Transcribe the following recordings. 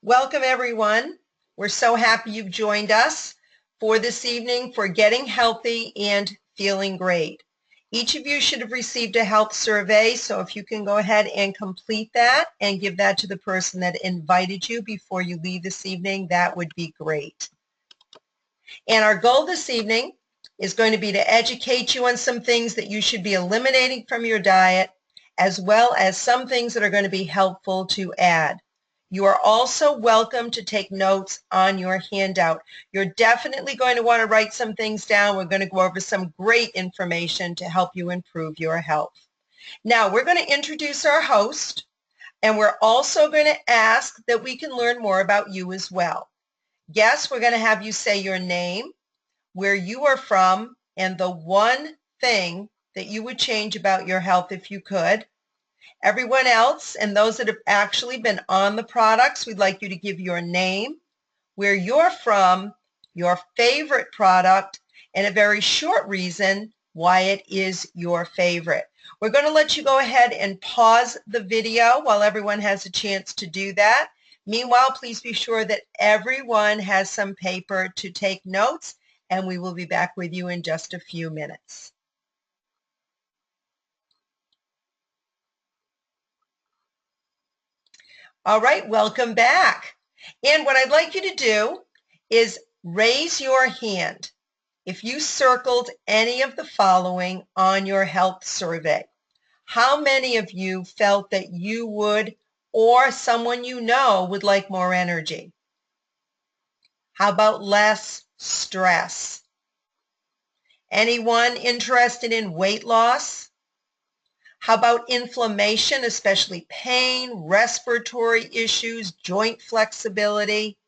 Welcome, everyone. We're so happy you've joined us for this evening for Getting Healthy and Feeling Great. Each of you should have received a health survey, so if you can go ahead and complete that and give that to the person that invited you before you leave this evening, that would be great. And our goal this evening is going to be to educate you on some things that you should be eliminating from your diet, as well as some things that are going to be helpful to add. You are also welcome to take notes on your handout. You're definitely going to want to write some things down. We're going to go over some great information to help you improve your health. Now, we're going to introduce our host, and we're also going to ask that we can learn more about you as well. Yes, we're going to have you say your name, where you are from, and the one thing that you would change about your health if you could. Everyone else and those that have actually been on the products, we'd like you to give your name, where you're from, your favorite product, and a very short reason why it is your favorite. We're going to let you go ahead and pause the video while everyone has a chance to do that. Meanwhile, please be sure that everyone has some paper to take notes, and we will be back with you in just a few minutes. All right, welcome back. And what I'd like you to do is raise your hand if you circled any of the following on your health survey. How many of you felt that you would, or someone you know would like more energy? How about less stress? Anyone interested in weight loss? How about inflammation, especially pain, respiratory issues, joint flexibility?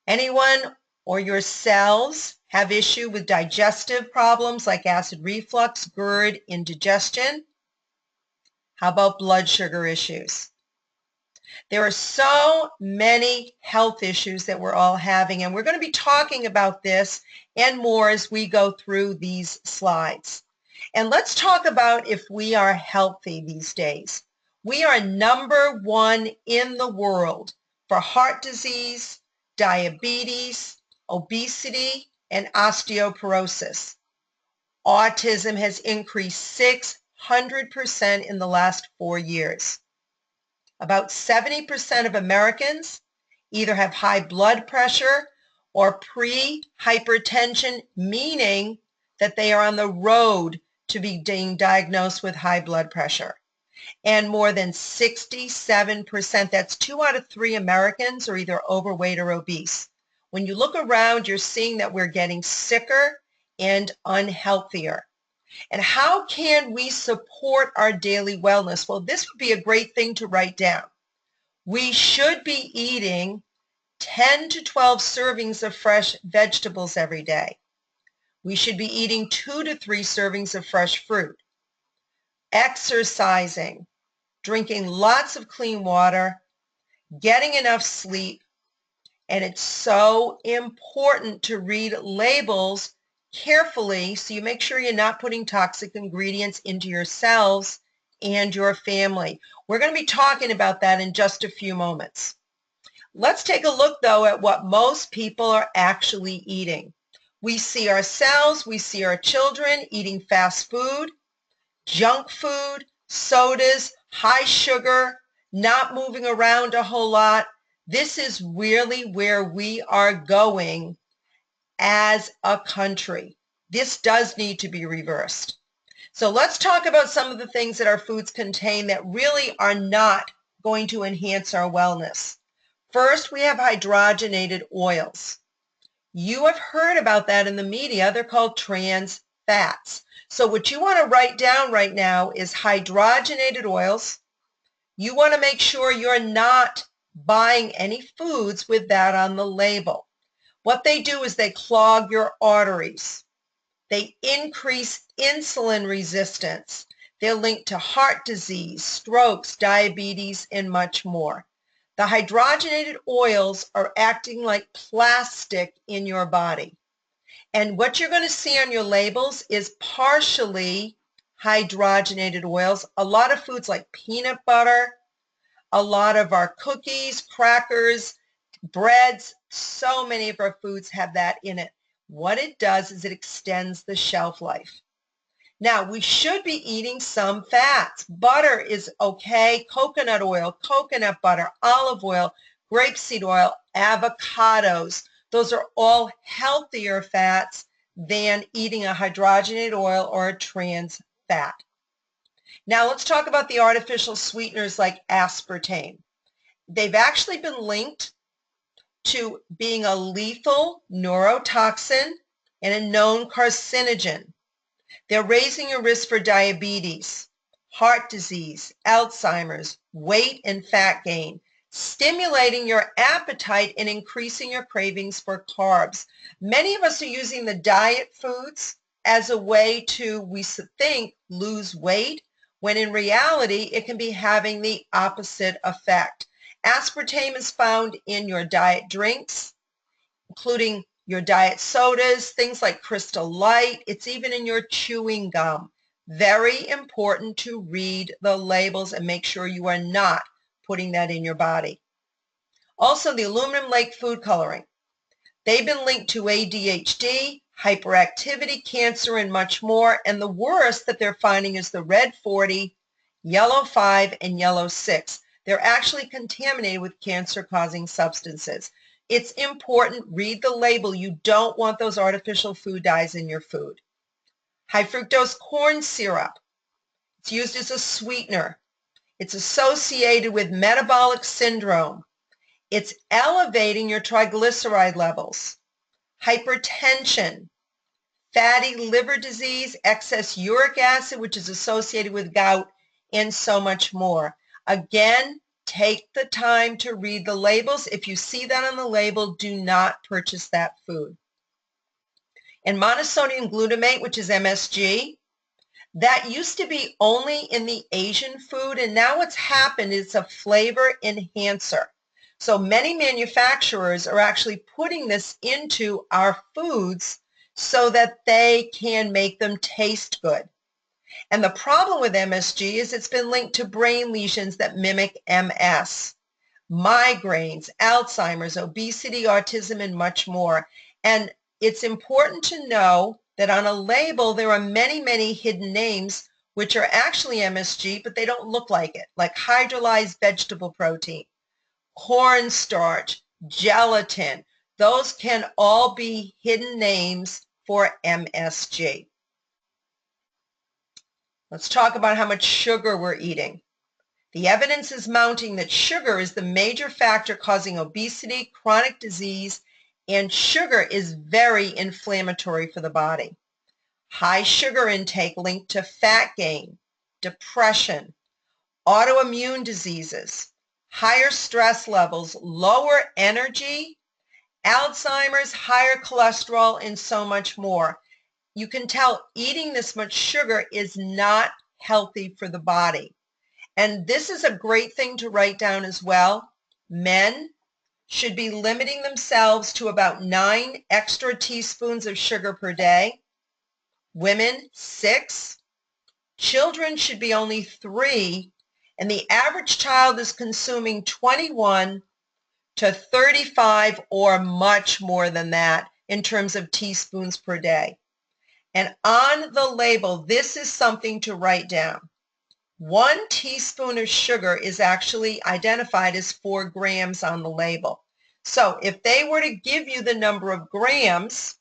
Anyone or yourselves have issue with digestive problems like acid reflux, GERD, indigestion? How about blood sugar issues? There are so many health issues that we're all having, and we're going to be talking about this and more as we go through these slides. And let's talk about if we are healthy these days. We are number one in the world for heart disease, diabetes, obesity, and osteoporosis. Autism has increased 600% in the last 4 years. About 70% of Americans either have high blood pressure or pre-hypertension, meaning that they are on the road to being diagnosed with high blood pressure. And more than 67%, that's 2 out of 3 Americans, are either overweight or obese. When you look around, you're seeing that we're getting sicker and unhealthier. And how can we support our daily wellness? Well, this would be a great thing to write down. We should be eating 10 to 12 servings of fresh vegetables every day. We should be eating 2 to 3 servings of fresh fruit. Exercising, drinking lots of clean water, getting enough sleep, and it's so important to read labels carefully so you make sure you're not putting toxic ingredients into yourselves and your family. We're going to be talking about that in just a few moments. Let's take a look, though, at what most people are actually eating. We see ourselves, we see our children eating fast food, junk food, sodas, high sugar, not moving around a whole lot. This is really where we are going as a country. This does need to be reversed. So let's talk about some of the things that our foods contain that really are not going to enhance our wellness. First, we have hydrogenated oils. You have heard about that in the media. They're called trans fats. So what you want to write down right now is hydrogenated oils. You want to make sure you're not buying any foods with that on the label. What they do is they clog your arteries. They increase insulin resistance. They're linked to heart disease, strokes, diabetes, and much more. The hydrogenated oils are acting like plastic in your body. And what you're going to see on your labels is partially hydrogenated oils. A lot of foods like peanut butter, a lot of our cookies, crackers, breads, so many of our foods have that in it. What it does is it extends the shelf life. Now, we should be eating some fats. Butter is okay. Coconut oil, coconut butter, olive oil, grapeseed oil, avocados. Those are all healthier fats than eating a hydrogenated oil or a trans fat. Now, let's talk about the artificial sweeteners like aspartame. They've actually been linked to being a lethal neurotoxin and a known carcinogen. They're raising your risk for diabetes, heart disease, Alzheimer's, weight and fat gain, stimulating your appetite and increasing your cravings for carbs. Many of us are using the diet foods as a way to, we think, lose weight, when in reality it can be having the opposite effect. Aspartame is found in your diet drinks, including your diet sodas, things like Crystal Light. It's even in your chewing gum. Very important to read the labels and make sure you are not putting that in your body. Also, the aluminum lake food coloring. They've been linked to ADHD, hyperactivity, cancer, and much more. And the worst that they're finding is the red 40, yellow 5, and yellow 6. They're actually contaminated with cancer-causing substances. It's important, read the label. You don't want those artificial food dyes in your food. High fructose corn syrup. It's used as a sweetener. It's associated with metabolic syndrome. It's elevating your triglyceride levels, hypertension, fatty liver disease, excess uric acid, which is associated with gout, and so much more. Again, take the time to read the labels. If you see that on the label, do not purchase that food. And monosodium glutamate, which is MSG, that used to be only in the Asian food, and now what's happened is a flavor enhancer. So many manufacturers are actually putting this into our foods so that they can make them taste good. And the problem with MSG is it's been linked to brain lesions that mimic MS, migraines, Alzheimer's, obesity, autism, and much more. And it's important to know that on a label there are many, many hidden names which are actually MSG, but they don't look like it, like hydrolyzed vegetable protein, cornstarch, gelatin. Those can all be hidden names for MSG. Let's talk about how much sugar we're eating. The evidence is mounting that sugar is the major factor causing obesity, chronic disease, and sugar is very inflammatory for the body. High sugar intake linked to fat gain, depression, autoimmune diseases, higher stress levels, lower energy, Alzheimer's, higher cholesterol, and so much more. You can tell eating this much sugar is not healthy for the body. And this is a great thing to write down as well. Men should be limiting themselves to about 9 extra teaspoons of sugar per day. Women, 6. Children should be only 3. And the average child is consuming 21 to 35 or much more than that in terms of teaspoons per day. And on the label, this is something to write down. 1 teaspoon of sugar is actually identified as 4 grams on the label. So if they were to give you the number of grams,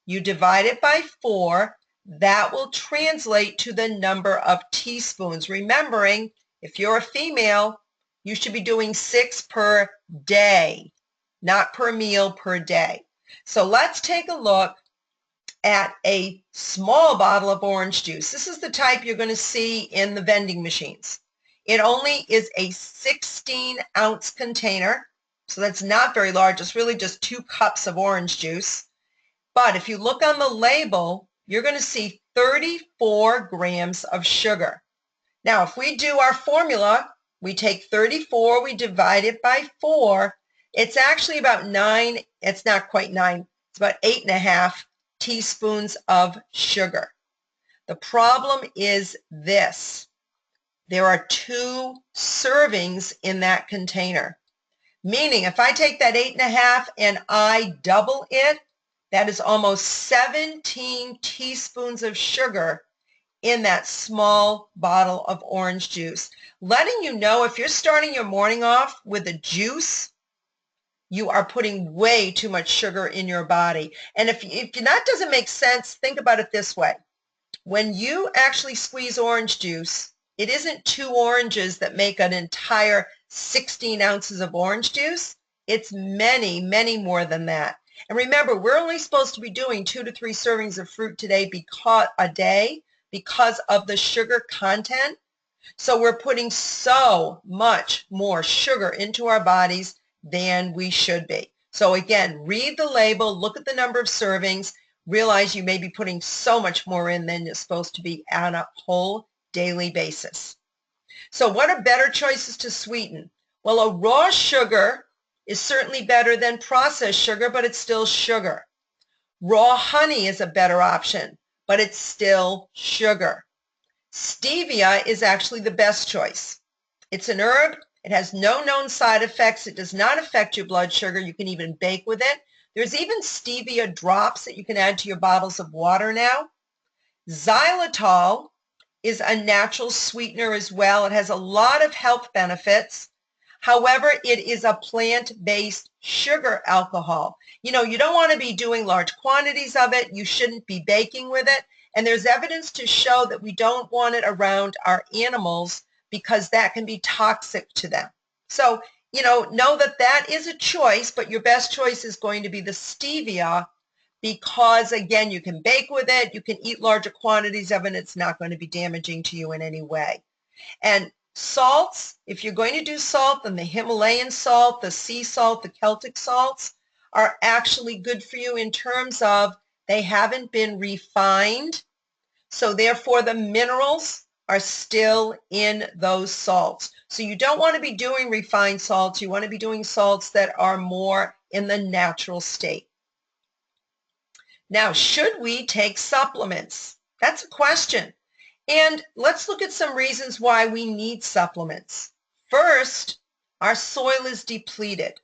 you divide it by 4, that will translate to the number of teaspoons. Remembering, if you're a female, you should be doing 6 per day, not per meal, per day. So let's take a look at a small bottle of orange juice. This is the type you're going to see in the vending machines. It only is a 16-ounce container, so that's not very large. It's really just 2 cups of orange juice. But if you look on the label, you're going to see 34 grams of sugar. Now, if we do our formula, we take 34, we divide it by 4. It's actually about 9. It's not quite 9. It's about 8.5 teaspoons of sugar. The problem is this. there are 2 servings in that container. Meaning if I take that 8.5 and I double it, that is almost 17 teaspoons of sugar in that small bottle of orange juice. Letting you know if you're starting your morning off with a juice, you are putting way too much sugar in your body. And if that doesn't make sense, think about it this way. When you actually squeeze orange juice, it isn't 2 oranges that make an entire 16 ounces of orange juice. It's many, many more than that. And remember, we're only supposed to be doing 2 to 3 servings of fruit a day because of the sugar content. So we're putting so much more sugar into our bodies than we should be. So again, read the label, look at the number of servings, realize you may be putting so much more in than you're supposed to be on a whole daily basis. So what are better choices to sweeten? Well, a raw sugar is certainly better than processed sugar, but it's still sugar. Raw honey is a better option, but it's still sugar. Stevia is actually the best choice. It's an herb. It has no known side effects. It does not affect your blood sugar. You can even bake with it. There's even stevia drops that you can add to your bottles of water now. Xylitol is a natural sweetener as well. It has a lot of health benefits. However, it is a plant-based sugar alcohol. You don't want to be doing large quantities of it. You shouldn't be baking with it. And there's evidence to show that we don't want it around our animals because that can be toxic to them. So, know that that is a choice, but your best choice is going to be the stevia because, again, you can bake with it, you can eat larger quantities of it, and it's not going to be damaging to you in any way. And salts, if you're going to do salt, then the Himalayan salt, the sea salt, the Celtic salts are actually good for you in terms of they haven't been refined. So therefore, the minerals are still in those salts. So you don't want to be doing refined salts. You want to be doing salts that are more in the natural state. Now, should we take supplements? That's a question. And let's look at some reasons why we need supplements. First, our soil is depleted.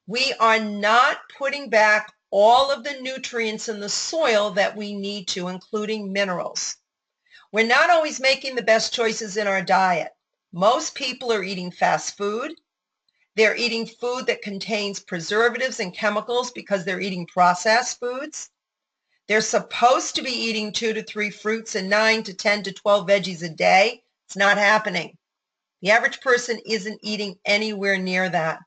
We are not putting back all of the nutrients in the soil that we need to, including minerals. We're not always making the best choices in our diet. Most people are eating fast food. They're eating food that contains preservatives and chemicals because they're eating processed foods. They're supposed to be eating 2 to 3 fruits and 9 to 10 to 12 veggies a day. It's not happening. The average person isn't eating anywhere near that.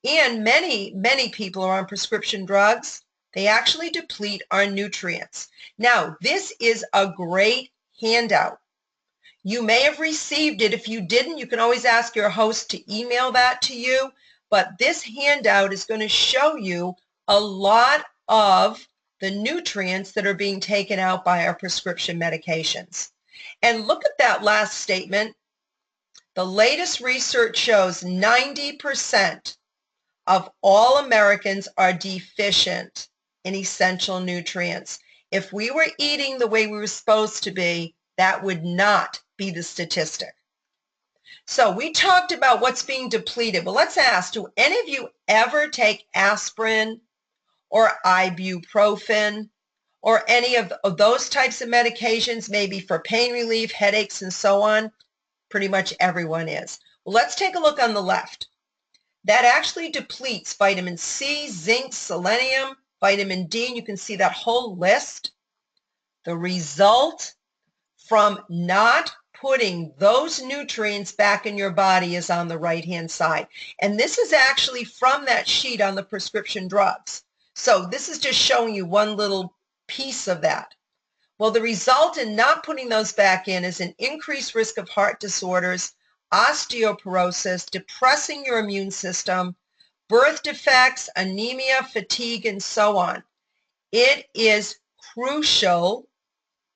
And many, many people are on prescription drugs. They actually deplete our nutrients. Now, this is a great handout. You may have received it. If you didn't, you can always ask your host to email that to you. But this handout is going to show you a lot of the nutrients that are being taken out by our prescription medications. And look at that last statement. The latest research shows 90% of all Americans are deficient in essential nutrients. If we were eating the way we were supposed to be, that would not be the statistic. So we talked about what's being depleted. Well, let's ask, do any of you ever take aspirin or ibuprofen or any of those types of medications, maybe for pain relief, headaches, and so on? Pretty much everyone is. Well, let's take a look on the left. That actually depletes vitamin C, zinc, selenium, vitamin D, and you can see that whole list. The result from not putting those nutrients back in your body is on the right-hand side. And this is actually from that sheet on the prescription drugs. So this is just showing you one little piece of that. Well, the result in not putting those back in is an increased risk of heart disorders, osteoporosis, depressing your immune system, birth defects, anemia, fatigue, and so on. It is crucial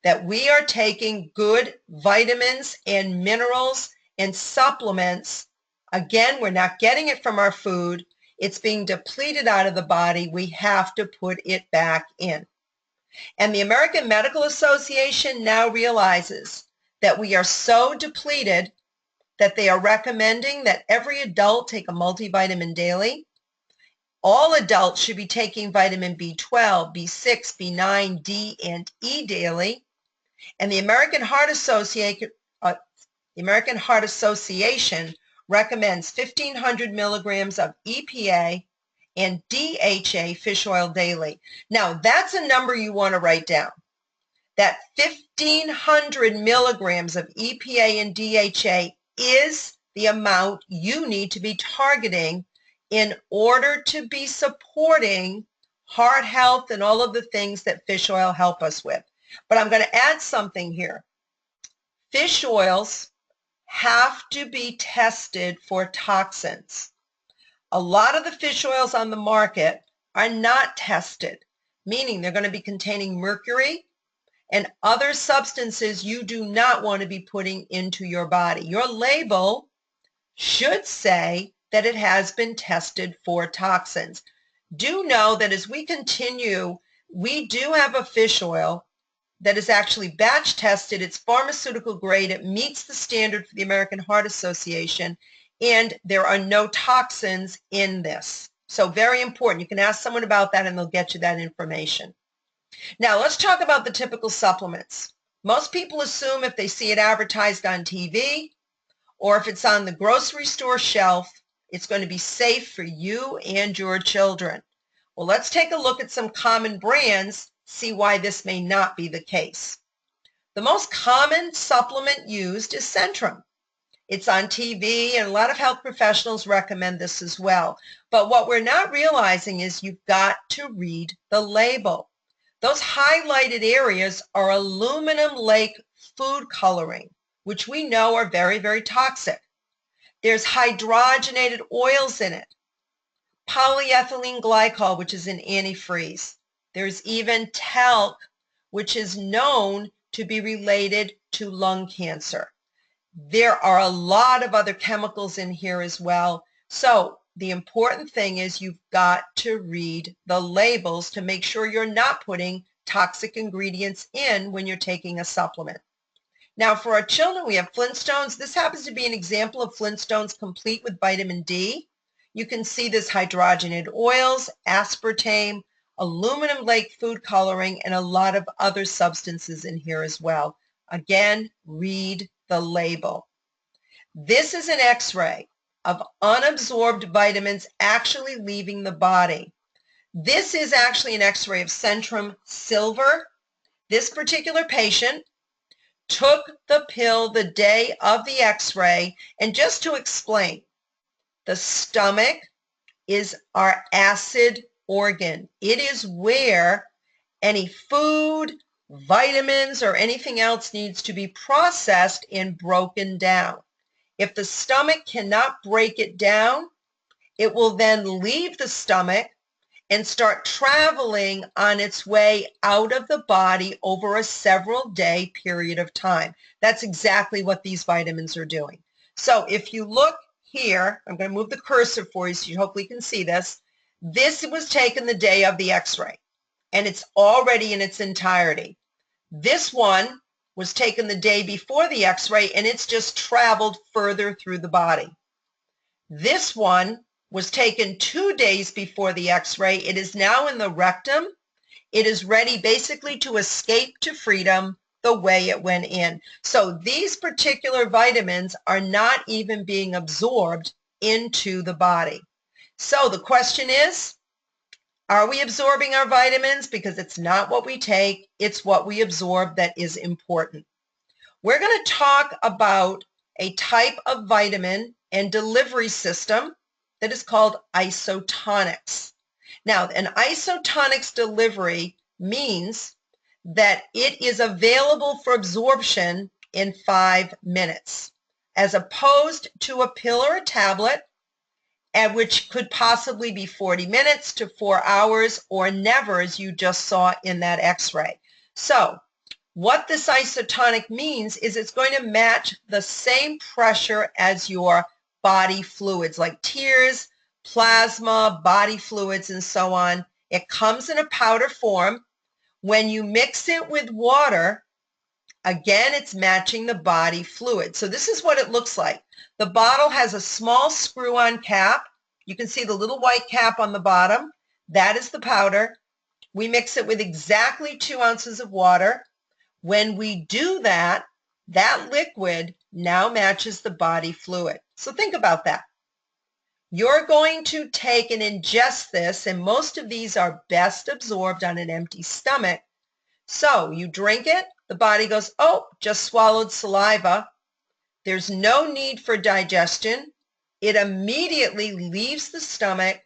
that we are taking good vitamins and minerals and supplements. Again, we're not getting it from our food. It's being depleted out of the body. We have to put it back in. And the American Medical Association now realizes that we are so depleted that they are recommending that every adult take a multivitamin daily. All adults should be taking vitamin B12, B6, B9, D, and E daily. And the American Heart Association recommends 1,500 milligrams of EPA and DHA fish oil daily. Now, that's a number you want to write down. That 1,500 milligrams of EPA and DHA is the amount you need to be targeting in order to be supporting heart health and all of the things that fish oil help us with. But I'm going to add something here. Fish oils have to be tested for toxins. A lot of the fish oils on the market are not tested, meaning they're going to be containing mercury and other substances you do not want to be putting into your body. Your label should say that it has been tested for toxins. Do know that as we continue, we do have a fish oil that is actually batch tested. It's pharmaceutical grade. It meets the standard for the American Heart Association, and there are no toxins in this. So very important. You can ask someone about that and they'll get you that information. Now let's talk about the typical supplements. Most people assume if they see it advertised on TV or if it's on the grocery store shelf, it's going to be safe for you and your children. Well, let's take a look at some common brands, see why this may not be the case. The most common supplement used is Centrum. It's on TV, and a lot of health professionals recommend this as well. But what we're not realizing is you've got to read the label. Those highlighted areas are aluminum lake food coloring, which we know are very, very toxic. There's hydrogenated oils in it, polyethylene glycol, which is an antifreeze. There's even talc, which is known to be related to lung cancer. There are a lot of other chemicals in here as well. So the important thing is you've got to read the labels to make sure you're not putting toxic ingredients in when you're taking a supplement. Now for our children, we have Flintstones. This happens to be an example of Flintstones complete with vitamin D. You can see this hydrogenated oils, aspartame, aluminum lake food coloring, and a lot of other substances in here as well. Again, read the label. This is an X-ray of unabsorbed vitamins actually leaving the body. This is actually an X-ray of Centrum Silver. This particular patient took the pill the day of the X-ray, and just to explain, the stomach is our acid organ. It is where any food, vitamins, or anything else needs to be processed and broken down. If the stomach cannot break it down, it will then leave the stomach and start traveling on its way out of the body over a several-day period of time. That's exactly what these vitamins are doing. So if you look here, I'm going to move the cursor for you so you hopefully can see this. This was taken the day of the X-ray, and it's already in its entirety. This one was taken the day before the X-ray, and it's just traveled further through the body. This one was taken 2 days before the X-ray. It is now in the rectum. It is ready basically to escape to freedom the way it went in. So these particular vitamins are not even being absorbed into the body. So the question is, are we absorbing our vitamins? Because it's not what we take, it's what we absorb that is important. We're going to talk about a type of vitamin and delivery system that is called isotonics. Now, an isotonics delivery means that it is available for absorption in 5 minutes, as opposed to a pill or a tablet, which could possibly be 40 minutes to 4 hours or never, as you just saw in that X-ray. So what this isotonic means is it's going to match the same pressure as your body fluids like tears, plasma, body fluids, and so on. It comes in a powder form. When you mix it with water, Again, it's matching the body fluid. So this is what it looks like. The bottle has a small screw-on cap. You can see the little white cap on the bottom. That is the powder. We mix it with exactly 2 ounces of water. When we do that, that liquid now matches the body fluid. So think about that. You're going to take and ingest this, and most of these are best absorbed on an empty stomach. So you drink it, the body goes, oh, just swallowed saliva. There's no need for digestion. It immediately leaves the stomach,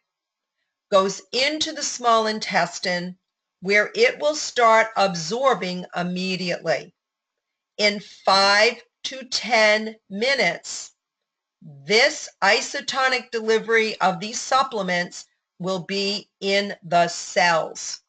goes into the small intestine, where it will start absorbing immediately. In 5 to 10 minutes, this isotonic delivery of these supplements will be in the cells.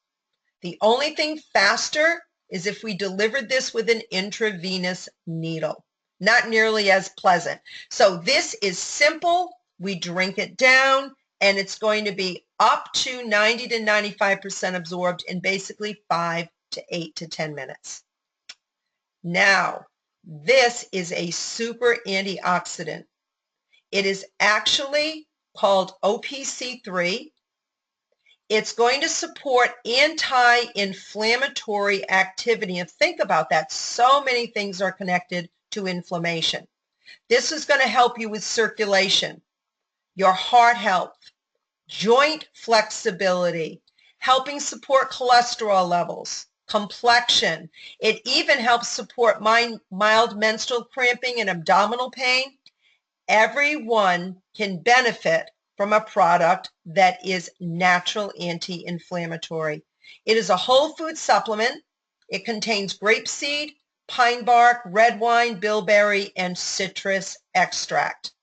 The only thing faster is if we delivered this with an intravenous needle. Not nearly as pleasant. So this is simple. We drink it down, and it's going to be up to 90 to 95% absorbed in basically 5 to 8 to 10 minutes. Now, this is a super antioxidant. It is actually called OPC3. It's going to support anti-inflammatory activity. And think about that. So many things are connected to inflammation. This is going to help you with circulation, your heart health, joint flexibility, helping support cholesterol levels, complexion. It even helps support mild menstrual cramping and abdominal pain. Everyone can benefit from a product that is natural anti-inflammatory. It is a whole food supplement. It contains grapeseed, pine bark, red wine, bilberry, and citrus extract.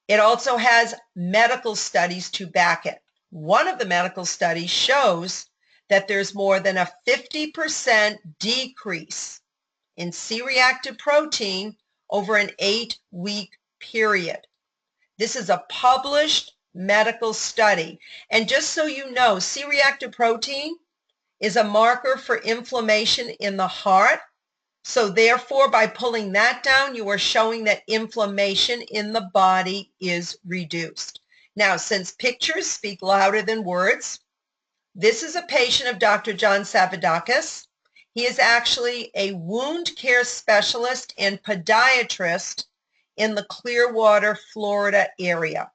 It also has medical studies to back it. One of the medical studies shows that there's more than a 50% decrease in C-reactive protein over an 8-week period. This is a published medical study. And just so you know, C-reactive protein is a marker for inflammation in the heart. So therefore, by pulling that down, you are showing that inflammation in the body is reduced. Now, since pictures speak louder than words, this is a patient of Dr. John Savadakis. He is actually a wound care specialist and podiatrist in the Clearwater, Florida area.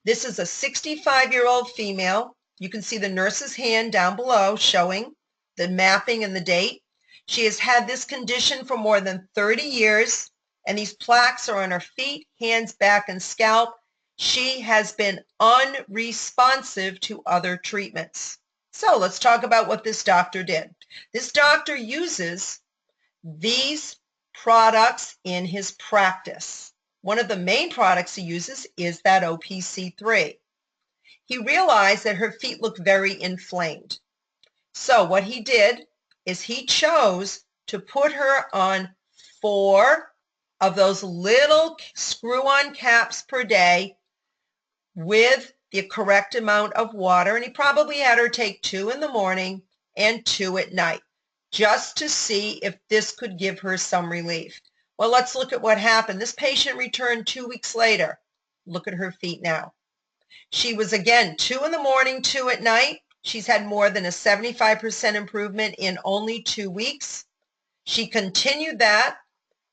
This is a 65-year-old female. You can see the nurse's hand down below showing the mapping and the date. She has had this condition for more than 30 years, and these plaques are on her feet, hands, back, and scalp. She has been unresponsive to other treatments. So let's talk about what this doctor did. This doctor uses these products in his practice. One of the main products he uses is that OPC3. He realized that her feet looked very inflamed. So what he did is he chose to put her on 4 of those little screw-on caps per day with the correct amount of water, and he probably had her take 2 in the morning and 2 at night, just to see if this could give her some relief. Well, let's look at what happened. This patient returned 2 weeks later. Look at her feet now. She was, again, 2 in the morning, 2 at night. She's had more than a 75% improvement in only 2 weeks. She continued that.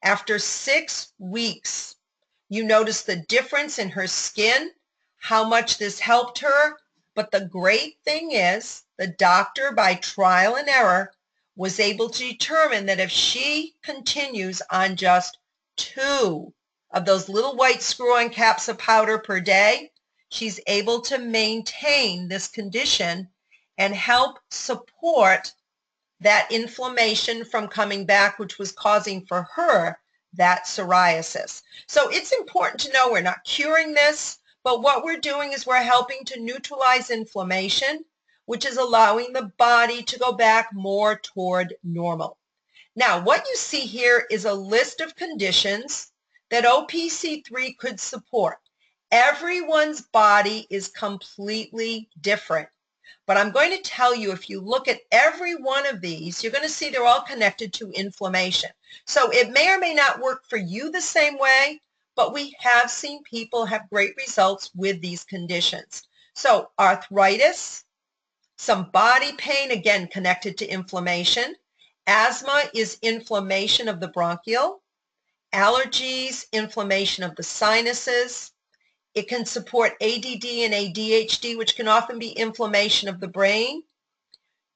After 6 weeks, you notice the difference in her skin, how much this helped her. But the great thing is, the doctor, by trial and error, was able to determine that if she continues on just 2 of those little white screw-on caps of powder per day, she's able to maintain this condition and help support that inflammation from coming back, which was causing for her that psoriasis. So it's important to know we're not curing this, but what we're doing is we're helping to neutralize inflammation, which is allowing the body to go back more toward normal. Now, what you see here is a list of conditions that OPC3 could support. Everyone's body is completely different. But I'm going to tell you, if you look at every one of these, you're going to see they're all connected to inflammation. So it may or may not work for you the same way, but we have seen people have great results with these conditions. So arthritis, some body pain, again, connected to inflammation. Asthma is inflammation of the bronchial. Allergies, inflammation of the sinuses. It can support ADD and ADHD, which can often be inflammation of the brain.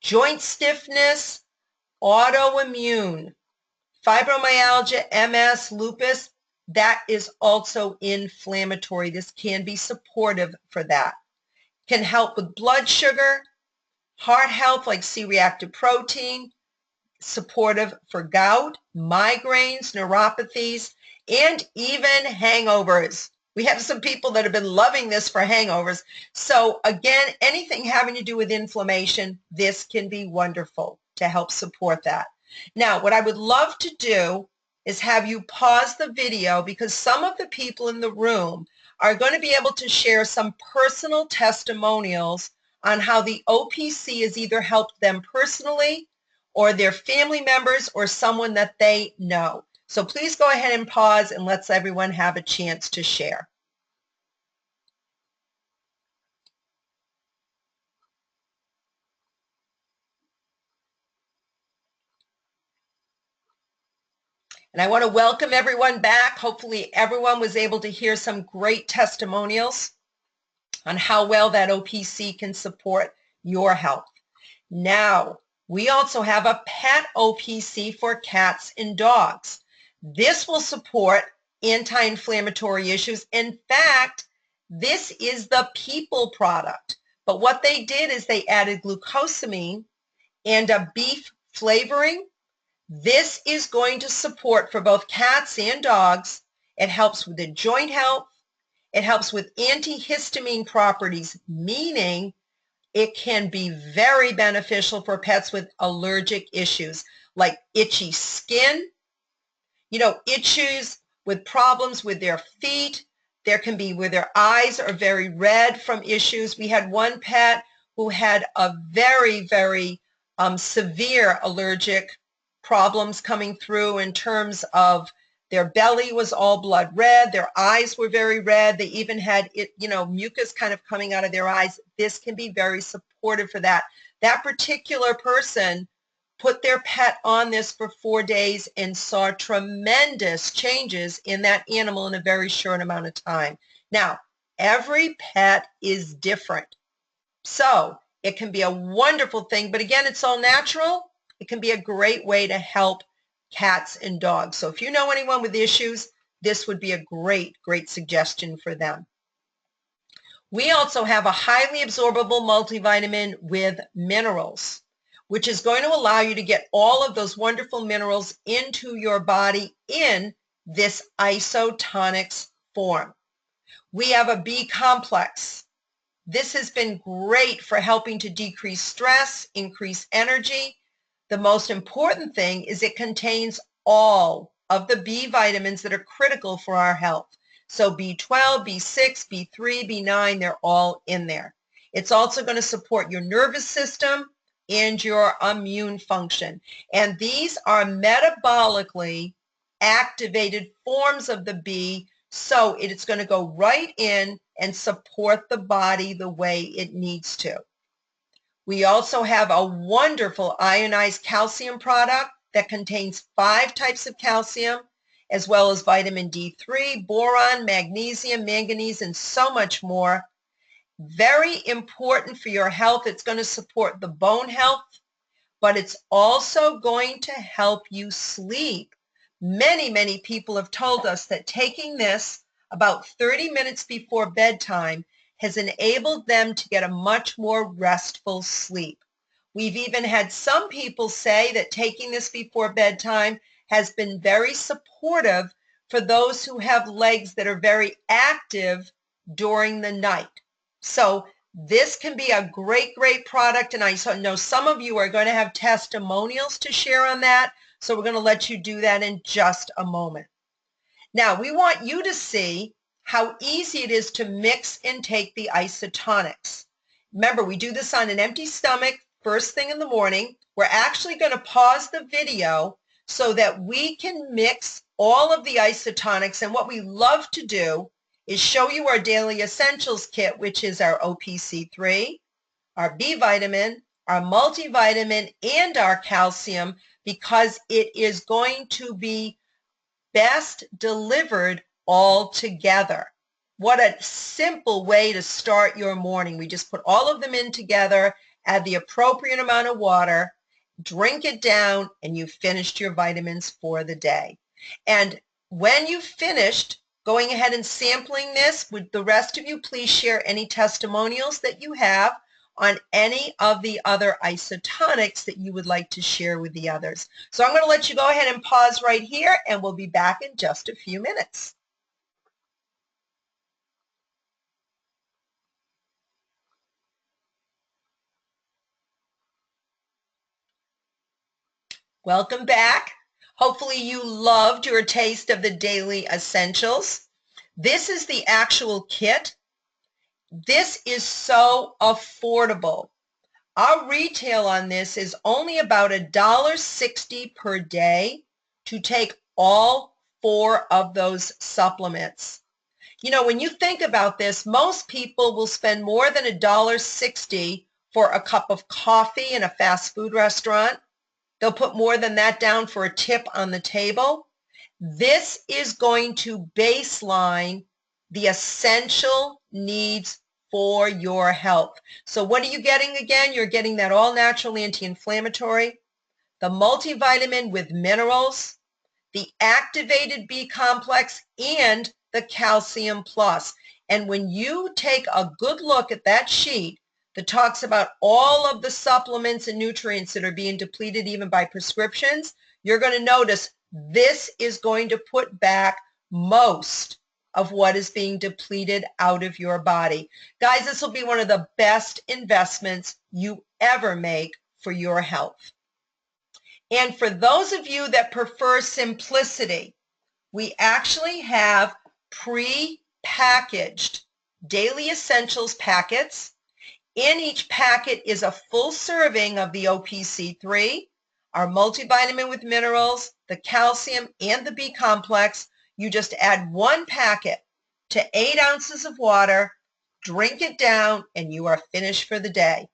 Joint stiffness, autoimmune, fibromyalgia, MS, lupus, that is also inflammatory. This can be supportive for that. Can help with blood sugar, heart health like C-reactive protein, supportive for gout, migraines, neuropathies, and even hangovers. We have some people that have been loving this for hangovers. So again, anything having to do with inflammation, this can be wonderful to help support that. Now, what I would love to do is have you pause the video, because some of the people in the room are going to be able to share some personal testimonials on how the OPC has either helped them personally or their family members or someone that they know. So please go ahead and pause and let's everyone have a chance to share. And I want to welcome everyone back. Hopefully everyone was able to hear some great testimonials on how well that OPC can support your health. Now, we also have a pet OPC for cats and dogs. This will support anti-inflammatory issues. In fact, this is the People product. But what they did is they added glucosamine and a beef flavoring. This is going to support for both cats and dogs. It helps with the joint health. It helps with antihistamine properties, meaning it can be very beneficial for pets with allergic issues like itchy skin, issues with problems with their feet. There can be where their eyes are very red from issues. We had one pet who had a very, very severe allergic problems coming through in terms of their belly was all blood red, their eyes were very red, they even had mucus kind of coming out of their eyes. This can be very supportive for that. That particular person put their pet on this for 4 days and saw tremendous changes in that animal in a very short amount of time. Now, every pet is different. So it can be a wonderful thing, but again, it's all natural. It can be a great way to help cats and dogs. So if you know anyone with issues, this would be a great, great suggestion for them. We also have a highly absorbable multivitamin with minerals, which is going to allow you to get all of those wonderful minerals into your body in this isotonics form. We have a B complex. This has been great for helping to decrease stress, increase energy. The most important thing is it contains all of the B vitamins that are critical for our health. So B12, B6, B3, B9, they're all in there. It's also going to support your nervous system and your immune function. And these are metabolically activated forms of the B, so it's going to go right in and support the body the way it needs to. We also have a wonderful ionized calcium product that contains 5 types of calcium, as well as vitamin D3, boron, magnesium, manganese, and so much more. Very important for your health. It's going to support the bone health, but it's also going to help you sleep. Many, many people have told us that taking this about 30 minutes before bedtime has enabled them to get a much more restful sleep. We've even had some people say that taking this before bedtime has been very supportive for those who have legs that are very active during the night. So this can be a great, great product, and I know some of you are going to have testimonials to share on that, so we're going to let you do that in just a moment. Now, we want you to see how easy it is to mix and take the isotonics. Remember, we do this on an empty stomach first thing in the morning. We're actually going to pause the video so that we can mix all of the isotonics. And what we love to do is show you our Daily Essentials kit, which is our OPC3, our B vitamin, our multivitamin, and our calcium, because it is going to be best delivered all together. What a simple way to start your morning. We just put all of them in together, add the appropriate amount of water, drink it down, and you've finished your vitamins for the day. And when you've finished going ahead and sampling this, would the rest of you please share any testimonials that you have on any of the other isotonics that you would like to share with the others. So I'm going to let you go ahead and pause right here, and we'll be back in just a few minutes. Welcome back. Hopefully you loved your taste of the Daily Essentials. This is the actual kit. This is so affordable. Our retail on this is only about $1.60 per day to take all 4 of those supplements. You know, when you think about this, most people will spend more than $1.60 for a cup of coffee in a fast food restaurant. They'll put more than that down for a tip on the table. This is going to baseline the essential needs for your health. So what are you getting again? You're getting that all-natural anti-inflammatory, the multivitamin with minerals, the activated B complex, and the calcium plus. And when you take a good look at that sheet that talks about all of the supplements and nutrients that are being depleted even by prescriptions, you're going to notice this is going to put back most of what is being depleted out of your body. Guys, this will be one of the best investments you ever make for your health. And for those of you that prefer simplicity, we actually have pre-packaged Daily Essentials packets. In each packet is a full serving of the OPC3, our multivitamin with minerals, the calcium, and the B complex. You just add 1 packet to 8 ounces of water, drink it down, and you are finished for the day.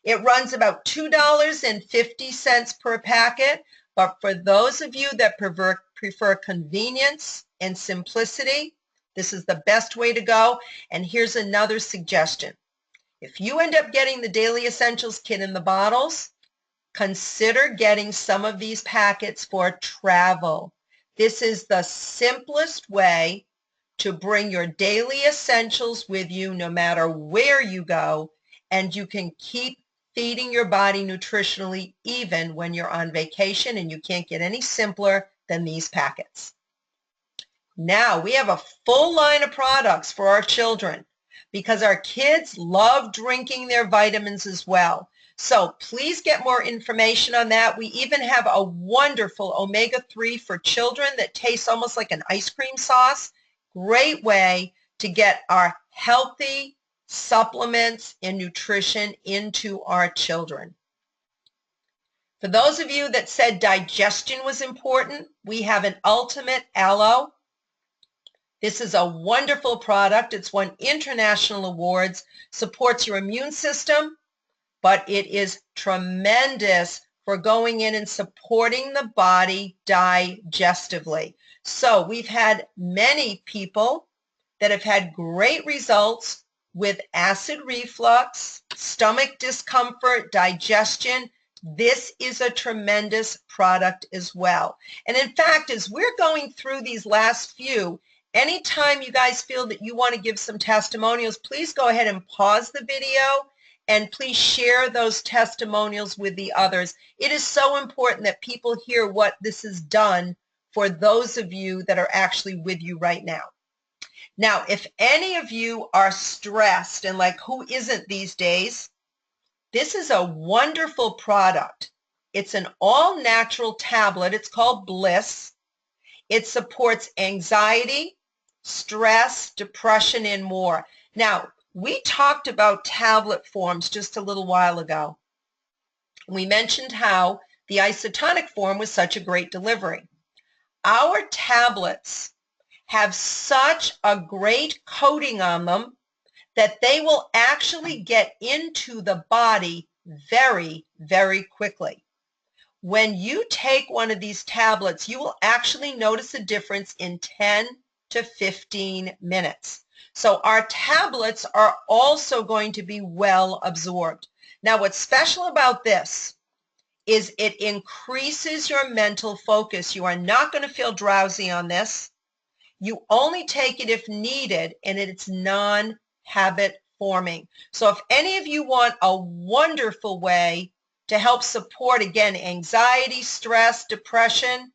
It runs about $2.50 per packet, but for those of you that prefer convenience and simplicity, this is the best way to go. And here's another suggestion. If you end up getting the Daily Essentials kit in the bottles, consider getting some of these packets for travel. This is the simplest way to bring your Daily Essentials with you no matter where you go, and you can keep feeding your body nutritionally even when you're on vacation, and you can't get any simpler than these packets. Now, we have a full line of products for our children because our kids love drinking their vitamins as well. So please get more information on that. We even have a wonderful omega-3 for children that tastes almost like an ice cream sauce. Great way to get our healthy supplements and nutrition into our children. For those of you that said digestion was important, we have an Ultimate Aloe. This is a wonderful product. It's won international awards, supports your immune system, but it is tremendous for going in and supporting the body digestively. So we've had many people that have had great results with acid reflux, stomach discomfort, digestion. This is a tremendous product as well. And in fact, as we're going through these last few, anytime you guys feel that you want to give some testimonials, please go ahead and pause the video and please share those testimonials with the others. It is so important that people hear what this has done for those of you that are actually with you right now. Now, if any of you are stressed, and like who isn't these days, this is a wonderful product. It's an all-natural tablet. It's called Bliss. It supports anxiety, stress, depression, and more. Now, We talked about tablet forms just a little while ago. We mentioned how the isotonic form was such a great delivery. Our tablets have such a great coating on them that they will actually get into the body very, very quickly. When you take one of these tablets, you will actually notice a difference in 10 to 15 minutes. So our tablets are also going to be well absorbed. Now, what's special about this is it increases your mental focus. You are not going to feel drowsy on this. You only take it if needed, and it's non-habit forming. So if any of you want a wonderful way to help support, again, anxiety, stress, depression,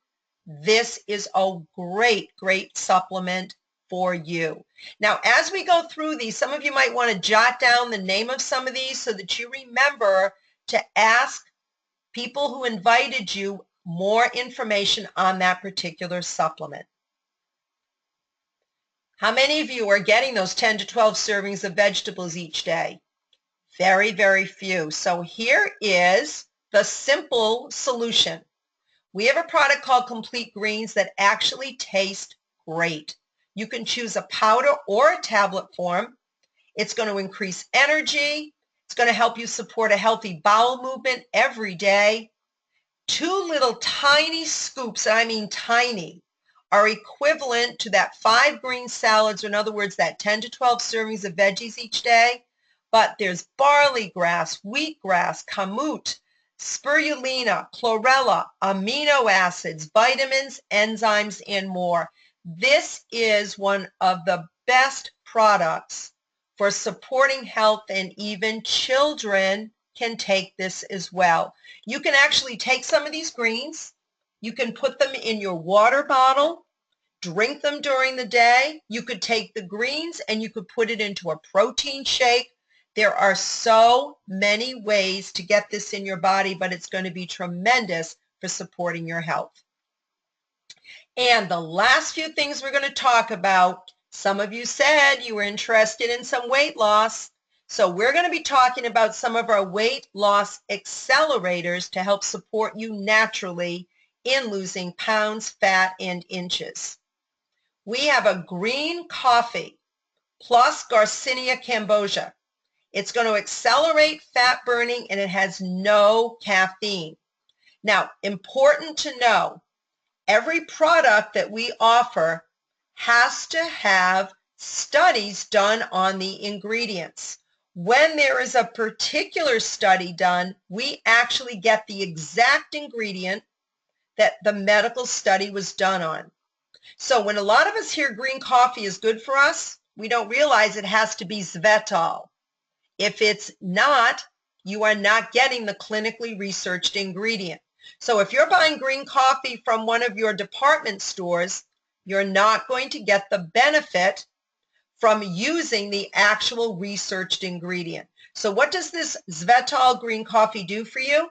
this is a great, great supplement for you. Now, as we go through these, some of you might want to jot down the name of some of these so that you remember to ask people who invited you more information on that particular supplement. How many of you are getting those 10 to 12 servings of vegetables each day? Very, very few. So here is the simple solution. We have a product called Complete Greens that actually tastes great. You can choose a powder or a tablet form. It's going to increase energy. It's going to help you support a healthy bowel movement every day. 2 little tiny scoops, and I mean tiny, are equivalent to that 5 green salads, or in other words, that 10 to 12 servings of veggies each day. But there's barley grass, wheatgrass, kamut, spirulina, chlorella, amino acids, vitamins, enzymes, and more. This is one of the best products for supporting health, and even children can take this as well. You can actually take some of these greens. You can put them in your water bottle, drink them during the day. You could take the greens and you could put it into a protein shake. There are so many ways to get this in your body, but it's going to be tremendous for supporting your health. And the last few things we're going to talk about, some of you said you were interested in some weight loss. So we're going to be talking about some of our weight loss accelerators to help support you naturally in losing pounds, fat, and inches. We have a green coffee plus Garcinia cambogia. It's going to accelerate fat burning, and it has no caffeine. Now, important to know, every product that we offer has to have studies done on the ingredients. When there is a particular study done, we actually get the exact ingredient that the medical study was done on. So when a lot of us hear green coffee is good for us, we don't realize it has to be Svetol. If it's not, you are not getting the clinically researched ingredient. So if you're buying green coffee from one of your department stores, you're not going to get the benefit from using the actual researched ingredient. So what does this Svetol green coffee do for you?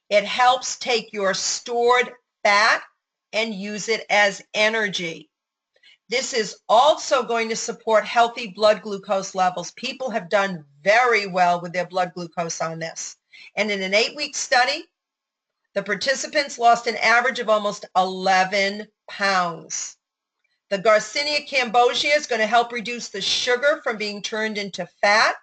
It helps take your stored fat and use it as energy. This is also going to support healthy blood glucose levels. People have done very well with their blood glucose on this. And in an 8-week study, the participants lost an average of almost 11 pounds. The Garcinia cambogia is going to help reduce the sugar from being turned into fat.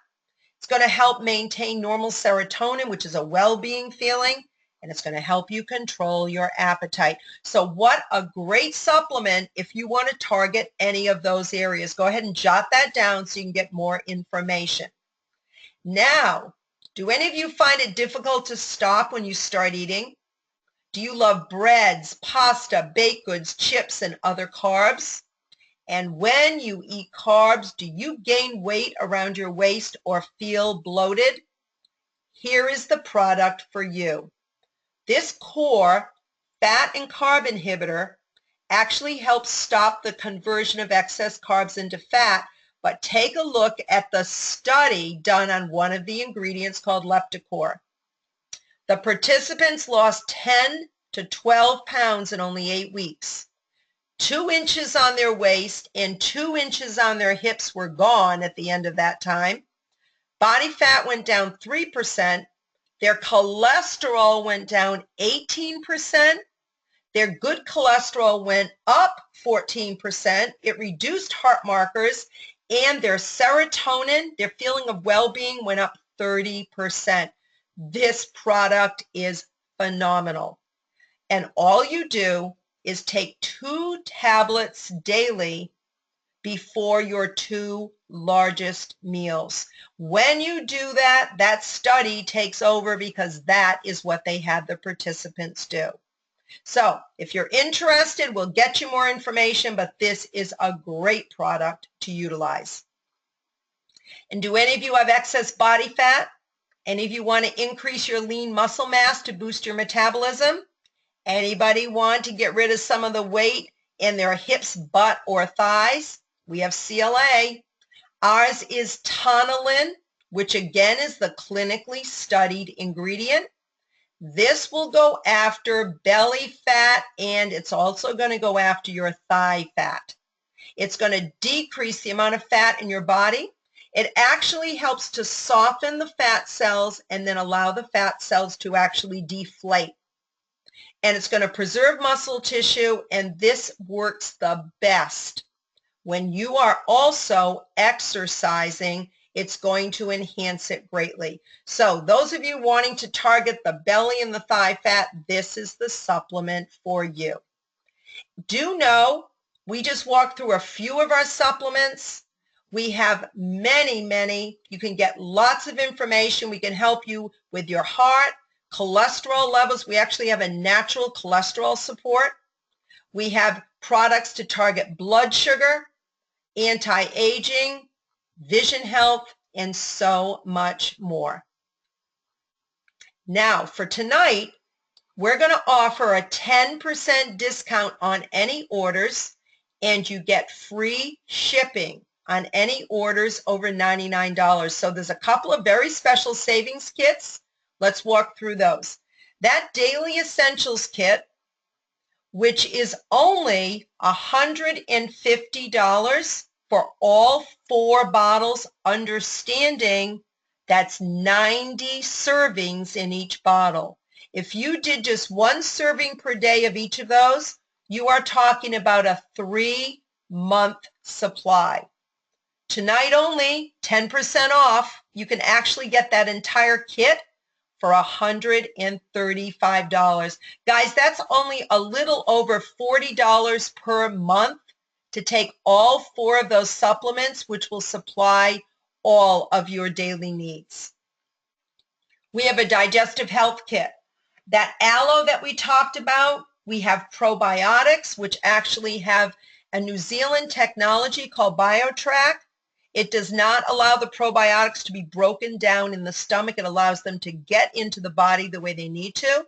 It's going to help maintain normal serotonin, which is a well-being feeling, and it's going to help you control your appetite. So what a great supplement if you want to target any of those areas. Go ahead and jot that down so you can get more information. Now, do any of you find it difficult to stop when you start eating? Do you love breads, pasta, baked goods, chips, and other carbs? And when you eat carbs, do you gain weight around your waist or feel bloated? Here is the product for you. This core fat and carb inhibitor actually helps stop the conversion of excess carbs into fat, but take a look at the study done on one of the ingredients called Leptocor. The participants lost 10 to 12 pounds in only 8 weeks. 2 inches on their waist and 2 inches on their hips were gone at the end of that time. Body fat went down 3%. Their cholesterol went down 18%. Their good cholesterol went up 14%. It reduced heart markers, and their serotonin, their feeling of well-being, went up 30%. This product is phenomenal. And all you do is take 2 tablets daily before your 2 largest meals. When you do that, that study takes over because that is what they had the participants do. So if you're interested, we'll get you more information, but this is a great product to utilize. And do any of you have excess body fat? Any of you want to increase your lean muscle mass to boost your metabolism? Anybody want to get rid of some of the weight in their hips, butt, or thighs? We have CLA. Ours is Tonillin, which again is the clinically studied ingredient. This will go after belly fat, and it's also going to go after your thigh fat. It's going to decrease the amount of fat in your body. It actually helps to soften the fat cells and then allow the fat cells to actually deflate. And it's going to preserve muscle tissue, and this works the best when you are also exercising. It's going to enhance it greatly. So those of you wanting to target the belly and the thigh fat, this is the supplement for you. Do know, we just walked through a few of our supplements. We have many, many. You can get lots of information. We can help you with your heart, cholesterol levels. We actually have a natural cholesterol support. We have products to target blood sugar, anti-aging, vision health, and so much more. Now, for tonight, we're going to offer a 10% discount on any orders, and you get free shipping on any orders over $99. So there's a couple of very special savings kits. Let's walk through those. That Daily Essentials kit, which is only $150 for all 4 bottles, understanding that's 90 servings in each bottle. If you did just 1 serving per day of each of those, you are talking about a 3-month supply. Tonight only, 10% off. You can actually get that entire kit for $135. Guys, that's only a little over $40 per month to take all 4 of those supplements, which will supply all of your daily needs. We have a digestive health kit. That aloe that we talked about, we have probiotics, which actually have a New Zealand technology called BioTrack. It does not allow the probiotics to be broken down in the stomach. It allows them to get into the body the way they need to.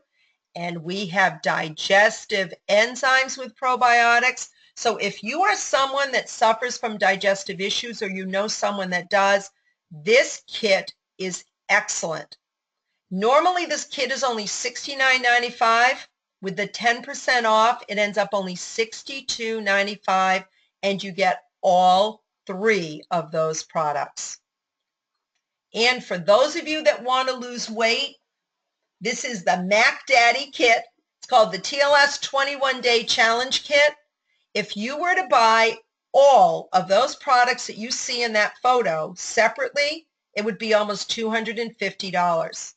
And we have digestive enzymes with probiotics. So if you are someone that suffers from digestive issues, or you know someone that does, this kit is excellent. Normally this kit is only $69.95. With the 10% off, it ends up only $62.95, and you get all 3 of those products. And for those of you that want to lose weight, this is the Mac Daddy kit. It's called the TLS 21-Day Challenge Kit. If you were to buy all of those products that you see in that photo separately, it would be almost $250.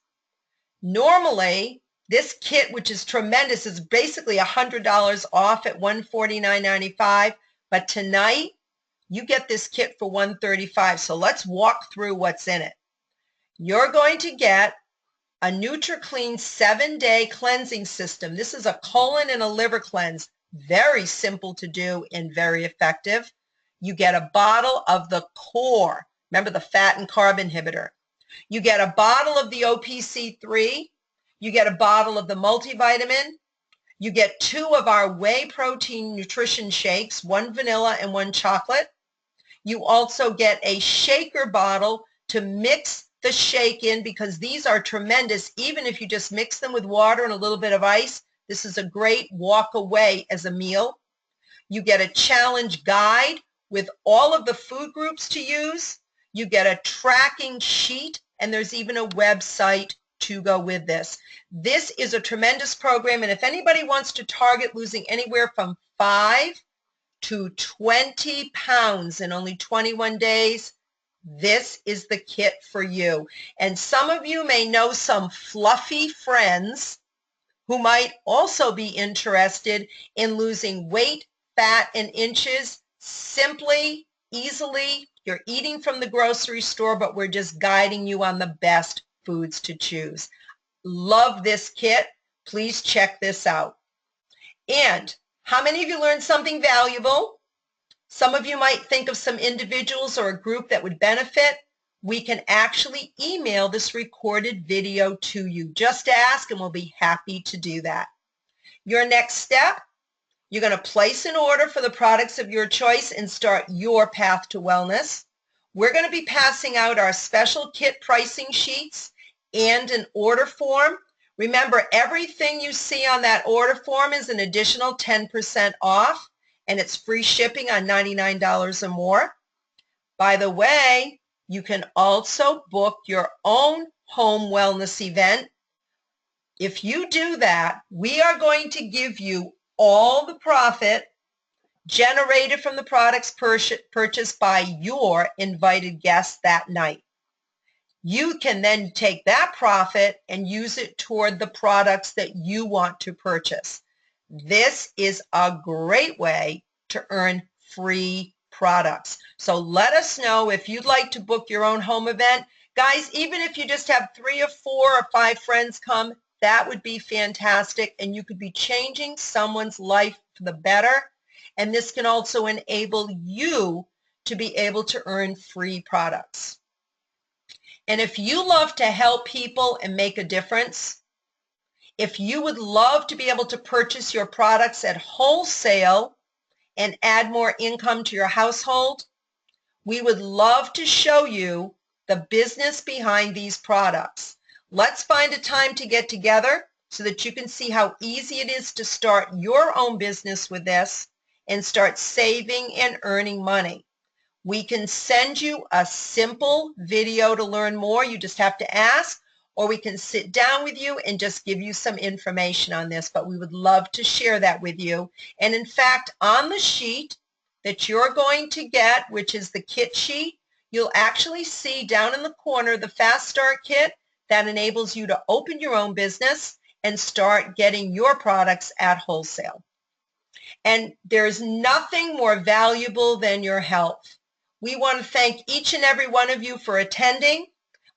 Normally, this kit, which is tremendous, is basically $100 off at $149.95, but tonight you get this kit for $135. So let's walk through what's in it. You're going to get a NutriClean 7-day cleansing system. This is a colon and a liver cleanse. Very simple to do and very effective. You get a bottle of the Core. Remember, the fat and carb inhibitor. You get a bottle of the OPC3. You get a bottle of the multivitamin. You get 2 of our whey protein nutrition shakes, 1 vanilla and 1 chocolate. You also get a shaker bottle to mix the shake in, because these are tremendous. Even if you just mix them with water and a little bit of ice, this is a great walk away as a meal. You get a challenge guide with all of the food groups to use. You get a tracking sheet, and there's even a website to go with this. This is a tremendous program, and if anybody wants to target losing anywhere from 5 to 20 pounds in only 21 days, this is the kit for you. And some of you may know some fluffy friends who might also be interested in losing weight, fat, and inches simply, easily. You're eating from the grocery store, but we're just guiding you on the best foods to choose. Love this kit. Please check this out. And how many of you learned something valuable? Some of you might think of some individuals or a group that would benefit. We can actually email this recorded video to you. Just ask and we'll be happy to do that. Your next step, you're going to place an order for the products of your choice and start your path to wellness. We're going to be passing out our special kit pricing sheets and an order form. Remember, everything you see on that order form is an additional 10% off, and it's free shipping on $99 or more. By the way, you can also book your own home wellness event. If you do that, we are going to give you all the profit generated from the products purchased by your invited guests that night. You can then take that profit and use it toward the products that you want to purchase. This is a great way to earn free products. So let us know if you'd like to book your own home event. Guys, even if you just have 3 or 4 or 5 friends come, that would be fantastic, and you could be changing someone's life for the better. And this can also enable you to be able to earn free products. And if you love to help people and make a difference, if you would love to be able to purchase your products at wholesale and add more income to your household, we would love to show you the business behind these products. Let's find a time to get together so that you can see how easy it is to start your own business with this and start saving and earning money. We can send you a simple video to learn more. You just have to ask, or we can sit down with you and just give you some information on this, but we would love to share that with you. And in fact, on the sheet that you're going to get, which is the kit sheet, you'll actually see down in the corner the Fast Start Kit that enables you to open your own business and start getting your products at wholesale. And there's nothing more valuable than your health. We want to thank each and every one of you for attending.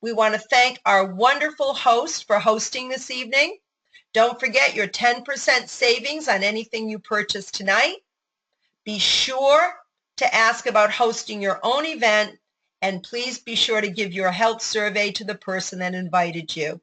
We want to thank our wonderful host for hosting this evening. Don't forget your 10% savings on anything you purchase tonight. Be sure to ask about hosting your own event, and please be sure to give your health survey to the person that invited you.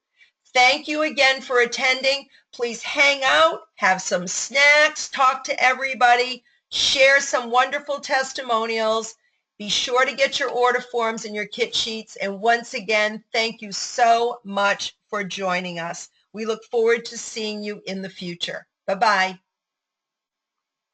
Thank you again for attending. Please hang out, have some snacks, talk to everybody, share some wonderful testimonials. Be sure to get your order forms and your kit sheets. And once again, thank you so much for joining us. We look forward to seeing you in the future. Bye-bye.